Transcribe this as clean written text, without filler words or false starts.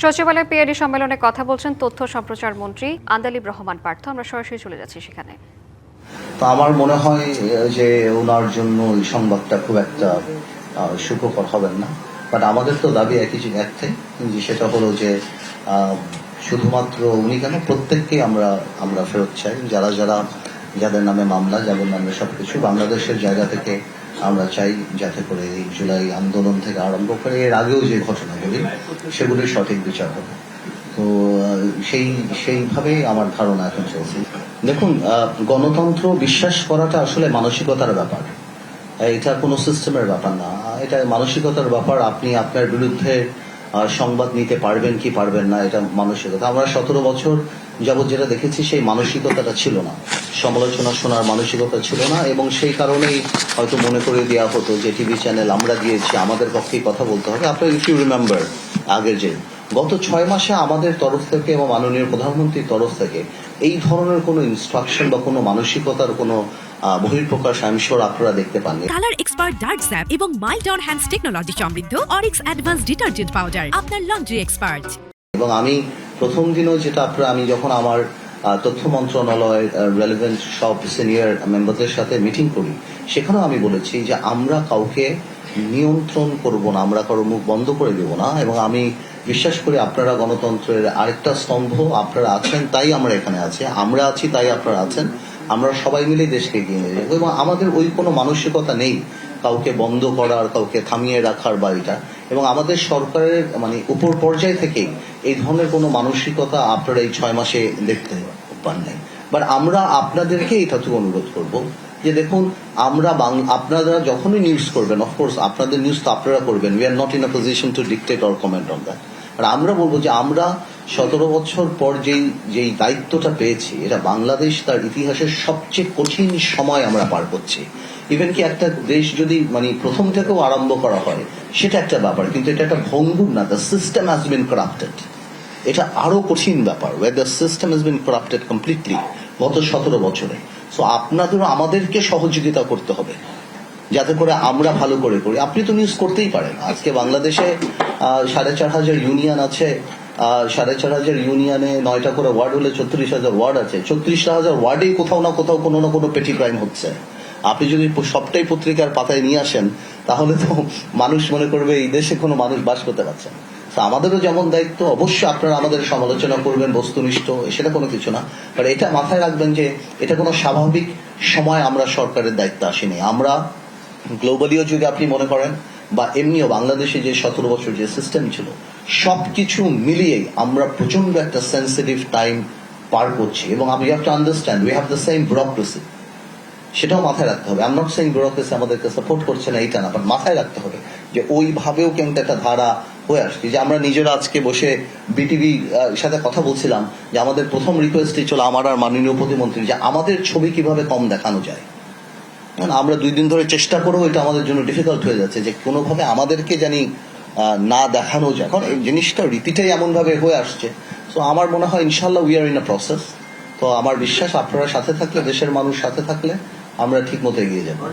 সচিবালয় পিআইডি সম্মেলনে কথা বলছেন তথ্য সম্প্রচার মন্ত্রী আন্দালিব রহমান পার্থ। আমরা সরাসরি চলে যাচ্ছি সেখানে। তো আমার মনে হয় যে ওনার জন্য এই সংবাদটা খুব একটা সুখকর হবেন না। বাট আমাদের তো দাবি একটাই, যে সেটা হলো যে শুধুমাত্র উনি কেন, প্রত্যেককেই আমরা ফেরত চাই। যাদের নামে মামলা, যাদের নামে সবকিছু, বাংলাদেশের জায়গা থেকে আমরা চাই যাতে করে এই জুলাই আন্দোলন থেকে আরম্ভ করে এর আগেও যে ঘটনাগুলি, সেগুলির সঠিক বিচার হবে। তো সেইভাবেই আমার ধারণা এখন চলছে। দেখুন, গণতন্ত্র বিশ্বাস করাটা আসলে মানসিকতার ব্যাপার, এটা কোনো সিস্টেমের ব্যাপার না, এটা মানসিকতার ব্যাপার। আপনি আপনার বিরুদ্ধে সংবাদ নিতে পারবেন কি পারবেন না, এটা মানসিকতা। আমরা 17 বছর যাবৎ যেটা দেখেছি, সেই মানসিকতাটা ছিল না, সমালোচনা শোনার মানসিকতা ছিল না, এবং সেই কারণেই হয়তো মনে করে দেওয়া হতো যে টিভি চ্যানেল আমরা দিয়েছি, আমাদের পক্ষেই কথা বলতে হবে। আপনার ইফ ইউ রিমেম্বার, আগের যে গত 6 মাসে আমাদের তরফ থেকে এবং মাননীয় প্রধানমন্ত্রীর তরফ থেকে এই ধরনের কোনো ইনস্ট্রাকশন বা কোনো মানসিকতার কোনো বহিঃপ্রকাশ আইমশোর আপনারা দেখতে পাননি। কালার এক্সপার্ট ডার্ক স্যাপ এবং মাইল্ড অন হ্যান্ডস টেকনোলজি সমৃদ্ধ অরিক্স অ্যাডভান্স ডিটারজেন্ট পাউডার, আপনার লন্ড্রি এক্সপার্ট। এবং আমি প্রথম দিনও যেটা আমি যখন আমার তথ্য মন্ত্রণালয়ের রেলেভেন্ট সব সিনিয়র মেম্বারদের সাথে মিটিং করি, সেখানেও আমি বলেছি যে আমরা কাউকে নিয়ন্ত্রণ করব না, আমরা কারো মুখ বন্ধ করে দেব না। এবং আমি বিশ্বাস করি আপনারা গণতন্ত্রের আরেকটা স্তম্ভ, আপনারা আছেন তাই আমরা এখানে আছি, আমরা আছি তাই আপনারা আছেন। আমরা সবাই মিলে দেশকে এগিয়ে নিয়ে যাবো, এবং আমাদের ওই কোনো মানসিকতা নেই কাউকে বন্ধ করার, কাউকে থামিয়ে রাখার বা এটা। এবং আমাদের সরকারের উপর পর্যায় থেকেই এই ধরনের কোনো মানসিকতা আপনারা এই 6 মাসে দেখতে পান নাই। বাট আমরা আপনাদেরকে এটাতেও অনুরোধ করব যে দেখুন, আপনারা যখনই নিউজ করবেন, অফকোর্স আপনাদের নিউজ তো আপনারা করবেন, we are not in a position to dictate or comment on that. আর আমরা বলবো যে আমরা 17 বছর পর যেই দায়িত্বটা পেয়েছি, এটা বাংলাদেশ তার ইতিহাসের সবচেয়ে কঠিন সময় আমরা পার করছি। ইভেন কি একটা দেশ যদি প্রথম থেকেও আরম্ভ করা হয়, সেটা একটা ব্যাপার, কিন্তু এটা একটা ভঙ্গুর না। The system has been corrupted, এটা আরো কঠিন ব্যাপার, where the system has been corrupted completely গত 17 বছরে। সো আপনাদেরও আমাদেরকে সহযোগিতা করতে হবে যাতে করে আমরা ভালো করে করি। আপনি তো নিউজ করতেই পারেন। আজকে বাংলাদেশে 4,500 ইউনিয়ন আছে, 4,500 ইউনিয়নে 9টা করে ওয়ার্ড হলে 36,000 ওয়ার্ড আছে। 36,000 ওয়ার্ডেই কোথাও না কোনো পেটি ক্রাইম হচ্ছে। আপনি যদি সবটাই পত্রিকার পাতায় নিয়ে আসেন, তাহলে তো মানুষ মনে করবে এই দেশে কোনো মানুষ বাস করতে পারছে না। আমাদেরও যেমন দায়িত্ব, অবশ্যই আপনারা আমাদের সমালোচনা করবেন, বস্তুনিষ্ঠ, সেটা কোনো কিছু না। বাট এটা মাথায় রাখবেন যে এটা কোনো স্বাভাবিক সময় আমরা সরকারের দায়িত্ব আসেনি। আমরা গ্লোবালিও যদি আপনি মনে করেন, বা এমনিও বাংলাদেশে যে 17 বছর যে সিস্টেম ছিল, সবকিছু মিলিয়ে আমরা প্রচন্ড একটা সেন্সিটিভ টাইম পার করছি। এবং আমি have to understand we have the same bureaucracy, সেটাও মাথায় রাখতে হবে। I am not saying bureaucracy আমাদেরকে সাপোর্ট করছে না, এইটা না, বাট মাথায় রাখতে হবে যে ওইভাবেও কিন্তু একটা ধারা হয়ে আসছে। যে আমরা নিজেরা আজকে বসে বিটিভি সাথে কথা বলছিলাম যে আমাদের প্রথম রিকোয়েস্টই ছিল আমার আর মাননীয় প্রতিমন্ত্রী, যে আমাদের ছবি কিভাবে কম দেখানো যায়। আমরা 2 দিন ধরে চেষ্টা করেও এটা আমাদের জন্য ডিফিকাল্ট হয়ে যাচ্ছে যে কোনোভাবে আমাদেরকে জানি না দেখানো যায়, কারণ এই জিনিসটা রীতিটাই এমন ভাবে হয়ে আসছে। তো আমার মনে হয় ইনশাল্লাহ we are in a process. তো আমার বিশ্বাস আপনারা সাথে থাকলে, দেশের মানুষ সাথে থাকলে আমরা ঠিক মতো এগিয়ে যাবো।